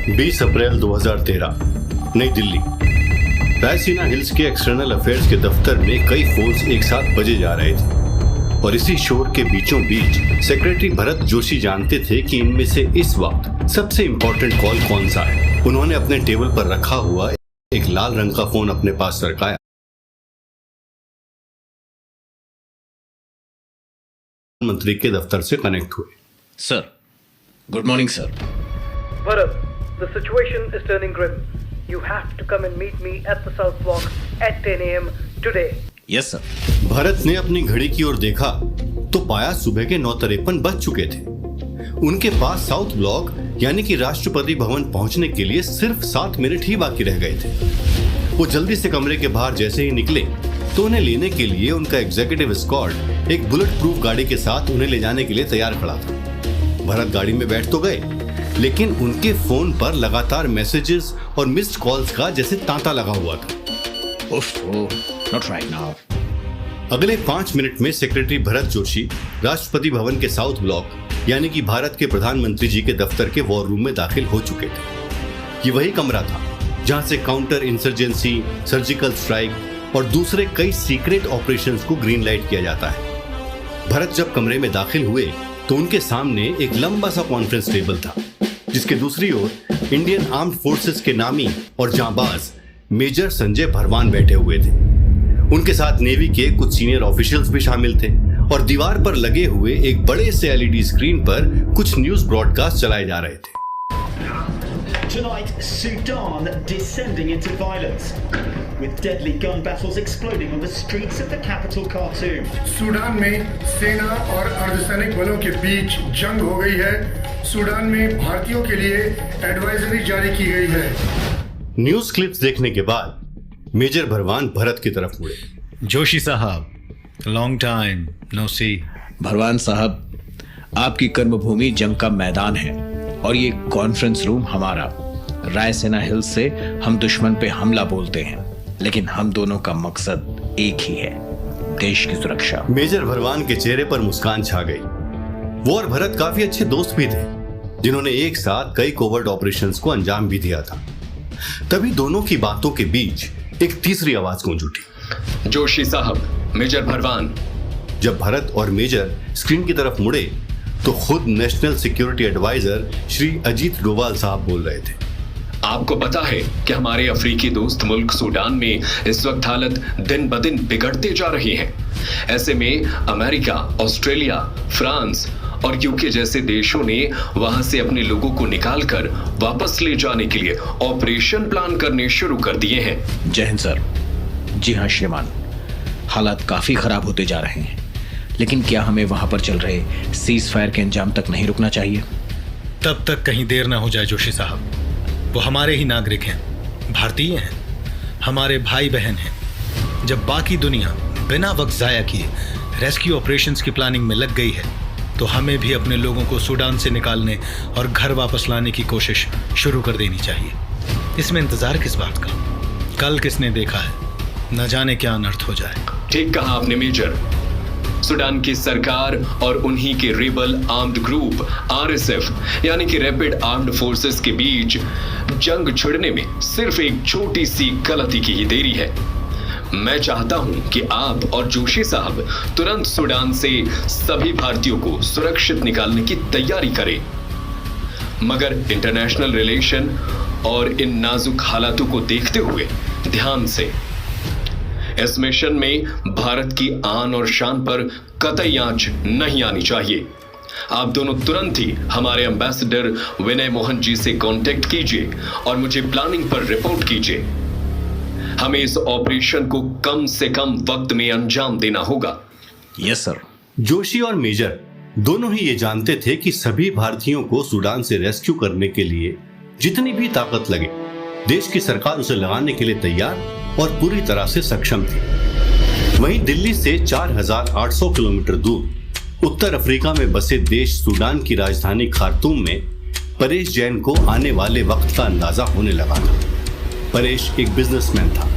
20 अप्रैल 2013, नई दिल्ली। रायसीना हिल्स के external affairs के दफ्तर में कई फोन्स एक साथ बजे जा रहे थे और इसी शोर के बीचों बीच सेक्रेटरी भरत जोशी जानते थे कि इनमें से इस वक्त सबसे इम्पोर्टेंट कॉल कौन सा है। उन्होंने अपने टेबल पर रखा हुआ एक लाल रंग का फोन अपने पास रखाया। मंत्री के दफ्तर से कनेक्ट हुए। Sir, good morning sir. Bharat, the situation is turning grim. You have to come and meet me at the South Block at 10 a.m. today. Yes sir. Bharat ने अपनी घड़ी की ओर देखा तो पाया सुबह के 9:53 बज चुके थे। उनके पास साउथ ब्लॉक यानी कि राष्ट्रपति भवन पहुंचने के लिए सिर्फ 7 मिनट ही बाकी रह गए थे। वो जल्दी से कमरे के बाहर जैसे ही निकले तो उन्हें लेने के लिए उनका एग्जीक्यूटिव एस्कॉर्ट एक बुलेट प्रूफ गाड़ी के साथ उन्हें ले जाने के लिए तैयार खड़ा था। भरत गाड़ी में बैठ तो गए, लेकिन उनके फोन पर लगातार मैसेजेस और मिस्ड कॉल्स का जैसे तांता लगा हुआ था। Not right now. अगले 5 मिनट में सेक्रेटरी भरत जोशी राष्ट्रपति भवन के साउथ ब्लॉक यानी कि भारत के प्रधानमंत्री जी के दफ्तर के वॉर रूम में दाखिल हो चुके थे। ये वही कमरा था जहां से काउंटर इंसर्जेंसी, सर्जिकल स्ट्राइक और दूसरे कई सीक्रेट ऑपरेशंस को ग्रीन लाइट किया जाता है। भरत जब कमरे में दाखिल हुए तो उनके सामने एक लंबा सा कॉन्फ्रेंस टेबल था, जिसके दूसरी ओर इंडियन आर्म्ड फोर्सेस के नामी और जांबाज मेजर संजय भरवान बैठे हुए थे। उनके साथ नेवी के कुछ सीनियर ऑफिशियल्स भी शामिल थे और दीवार पर लगे हुए एक बड़े से एलईडी स्क्रीन पर कुछ न्यूज ब्रॉडकास्ट चलाए जा रहे थे। Tonight, Sudan descending into violence, with deadly gun battles exploding on the streets of the capital Khartoum. Sudan में सेना और अर्धसैनिक बलों के बीच जंग हो गई है। सूडान में भारतीयों के लिए एडवाइजरी जारी की गई है। न्यूज क्लिप्स देखने के बाद मेजर भरवान भरत की तरफ मुड़े। जोशी साहब, लॉन्ग टाइम नो सी। भरवान साहब, आपकी कर्मभूमि जंग का मैदान है और ये कॉन्फ्रेंस रूम हमारा। रायसेना हिल्स से हम दुश्मन पे हमला बोलते हैं, लेकिन हम दोनों का मकसद एक ही है, देश की सुरक्षा। मेजर भरवान के चेहरे पर मुस्कान छा गई। वो और भरत काफी अच्छे दोस्त भी थे, जिन्होंने एक साथ कई कोवर्ट ऑपरेशंस को अंजाम भी दिया था। तभी दोनों की बातों के बीच एक तीसरी आवाज गूंज उठी। जोशी साहब, मेजर भरवान। जब भरत और मेजर स्क्रीन की तरफ मुड़े तो खुद national security adviser Shri Ajit Doval साहब बोल रहे थे। आपको पता है कि हमारे अफ्रीकी दोस्त मुल्क सूडान में इस वक्त हालत दिन ब दिन बिगड़ते जा रही है। ऐसे में अमेरिका, ऑस्ट्रेलिया, फ्रांस और यूके जैसे देशों ने वहां से अपने लोगों को निकालकर वापस ले जाने के लिए ऑपरेशन प्लान करने शुरू कर दिए हैं। जय हिंद सर। जी हाँ श्रीमान, हालात काफी खराब होते जा रहे हैं, लेकिन क्या हमें वहां पर चल रहे सीज फायर के अंजाम तक नहीं रुकना चाहिए? तब तक कहीं देर ना हो जाए जोशी साहब। वो हमारे ही नागरिक हैं, भारतीय हैं, हमारे भाई बहन हैं। जब बाकी दुनिया बिना वक्त जाया किए रेस्क्यू ऑपरेशंस की प्लानिंग में लग गई है, तो हमें भी अपने लोगों को सूडान से निकालने और घर वापस लाने की कोशिश शुरू कर देनी चाहिए। इसमें इंतजार किस बात का? कल किसने देखा है, न जाने क्या अनर्थ हो जाए। ठीक कहा आपने मेजर। सूडान की सरकार और उन्हीं के रेबल आर्म्ड ग्रुप आरएसएफ यानी कि रैपिड आर्म्ड फोर्सेस के बीच जंग छिड़ने में सिर्फ एक छोटी सी गलती की ही देरी है। मैं चाहता हूं कि आप और जोशी साहब तुरंत सूडान से सभी भारतीयों को सुरक्षित निकालने की तैयारी करें, मगर इंटरनेशनल रिलेशन और इन नाजुक हालातों को देखते हुए ध्यान से। इस मिशन में भारत की आन और शान पर कतई आंच नहीं आनी चाहिए। आप दोनों तुरंत ही हमारे एम्बेसडर विनय मोहन जी से कांटेक्ट कीजिए और मुझे प्लानिंग पर रिपोर्ट कीजिए। हमें इस ऑपरेशन को कम से कम वक्त में अंजाम देना होगा। Yes sir. जोशी और मेजर दोनों ही ये जानते थे कि सभी भारतीयों को सूडान से रेस्क्यू करने के लिए जितनी भी ताकत लगे, देश की सरकार उसे लगाने के लिए तैयार और पूरी तरह से सक्षम थी। वहीं दिल्ली से 4,800 किलोमीटर दूर उत्तर अफ्रीका में बसे देश सूडान की राजधानी खार्तूम में परेश जैन को आने वाले वक्त का अंदाजा होने लगा था। परेश एक बिजनेसमैन था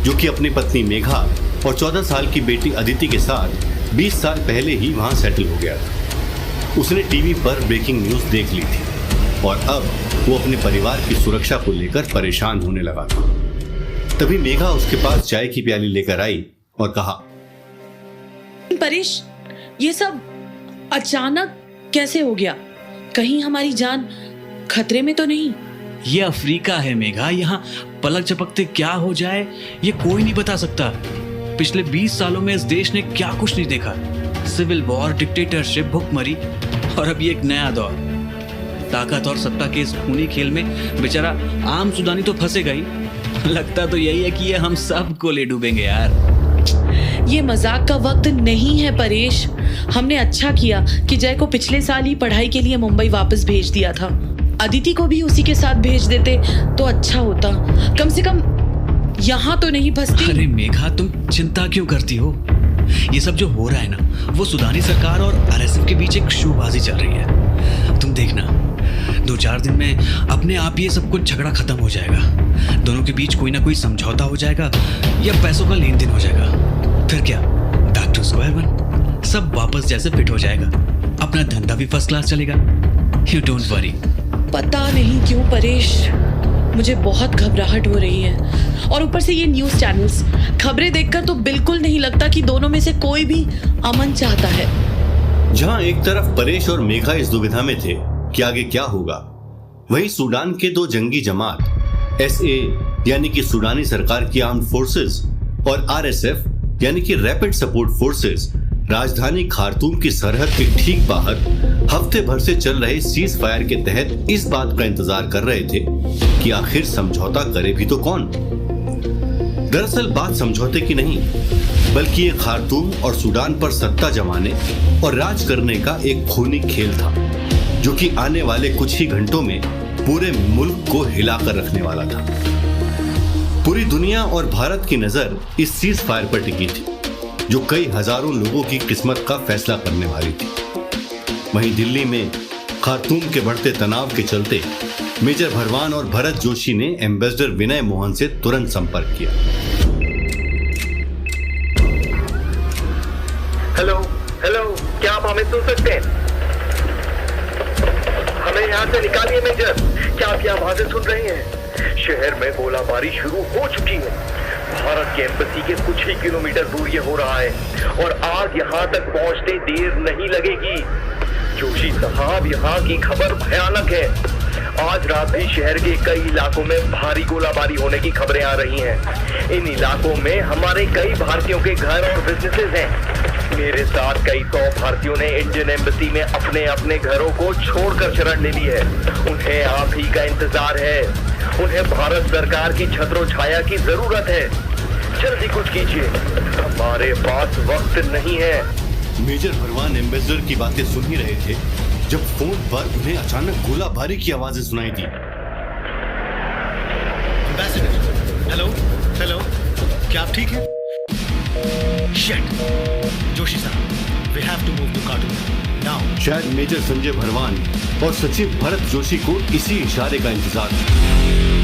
जो कि अपनी पत्नी मेघा और 14 साल की बेटी अदिति के साथ 20 साल पहले ही वहां सेटल हो गया था। उसने टीवी पर ब्रेकिंग न्यूज देख ली थी और अब वो अपने परिवार की सुरक्षा को लेकर परेशान होने लगा था। तभी मेघा उसके पास चाय की प्याली लेकर आई और कहा, परेश, ये सब अचानक कैसे हो गया? कहीं हमारी जान खतरे में तो नहीं? ये अफ्रीका है मेघा, यहाँ पलक झपकते क्या हो जाए ये कोई नहीं बता सकता। पिछले 20 सालों में इस देश ने क्या कुछ नहीं देखा। सिविल वॉर, डिक्टेटरशिप, भुखमरी और अब ये एक नया दौर। ताकत और सत्ता के इस खूनी खेल में बेचारा आम सुडानी तो फंसेगा ही। लगता तो यही है कि ये हम सबको ले डूबेंगे यार। ये मजाक का वक्त नहीं है परेश। हमने अच्छा किया कि जय को पिछले साल ही पढ़ाई के लिए मुंबई वापस भेज दिया था। अदिति को भी उसी के साथ भेज देते तो अच्छा होता, कम से कम यहाँ तो नहीं फंसती। अरे मेघा, तुम चिंता क्यों करती हो? ये सब जो हो रहा है ना, वो सुडानी सरकार और आरएसएफ के बीच एक शोबाजी चल रही है। तुम देखना, 2-4 दिन में अपने आप ये सब कुछ झगड़ा खत्म हो जाएगा। दोनों के बीच कोई ना कोई समझौता हो जाएगा या पैसों का लेन देन हो जाएगा। फिर क्या, बैक टू स्क्वायर वन, सब वापस जैसे फिट हो जाएगा। अपना धंधा भी फर्स्ट क्लास चलेगा। You don't worry. पता नहीं क्यों परेश, मुझे बहुत घबराहट हो रही है। और ऊपर से ये न्यूज़ चैनल्स, खबरें देखकर तो बिल्कुल नहीं लगता कि दोनों में से कोई भी अमन चाहता है। जहां एक तरफ परेश और मेघा इस दुविधा में थे कि आगे क्या होगा, वहीं सूडान के 2 जंगी जमात एसए यानी कि सूडानी सरकार की आर्म्ड फोर्सेस और आरएसएफ यानी कि रैपिड सपोर्ट फोर्सेस राजधानी खार्तूम की सरहद के ठीक बाहर हफ्ते भर से चल रहे सीज फायर के तहत इस बात का इंतजार कर रहे थे कि आखिर समझौता करे भी तो कौन। दरअसल बात समझौते की नहीं, बल्कि ये खार्तूम और सूडान पर सत्ता जमाने और राज करने का एक खूनी खेल था, जो कि आने वाले कुछ ही घंटों में पूरे मुल्क को हिलाकर रखने वाला था। पूरी दुनिया और भारत की नजर इस सीज फायर पर टिकी थी, जो कई हजारों लोगों की किस्मत का फैसला करने वाली थी। वहीं दिल्ली में खार्तूम के बढ़ते तनाव के चलते मेजर भरवान और भरत जोशी ने एम्बेसडर विनय मोहन से तुरंत संपर्क किया। हेलो हेलो, क्या आप हमें सुन सकते हैं? हमें यहाँ से निकालिए मेजर। क्या आप ये आवाजें सुन रहे हैं? शहर में गोलाबारी शुरू हो चुकी है। भारत के एम्बेसी के कुछ ही किलोमीटर दूर ये हो रहा है और आग यहाँ तक पहुँचते देर नहीं लगेगी। जोशी साहब, यहाँ की खबर भयानक है। आज रात भी शहर के कई इलाकों में भारी गोलाबारी होने की खबरें आ रही हैं। इन इलाकों में हमारे कई भारतीयों के घर और बिजनेसेस हैं। मेरे साथ कई 100 भारतीयों ने इंडियन एम्बेसी में अपने अपने घरों को छोड़कर शरण ले ली है। उन्हें आप ही का इंतजार है। उन्हें भारत सरकार की छत्रो छाया की जरूरत है। जल्दी कुछ कीजिए, हमारे पास वक्त नहीं है। मेजर भरवान एम्बेसडर की बातें सुन ही रहे थे जब फोन पर उन्हें अचानक गोलाबारी की आवाजें सुनाई दी। एम्बेसडर, हेलो हेलो, क्या आप ठीक हैं? शिट, जोशी साहब, we have to move to Khartoum now. शायद मेजर संजय भरवान और सचिव भरत जोशी को इसी इशारे का इंतजार था।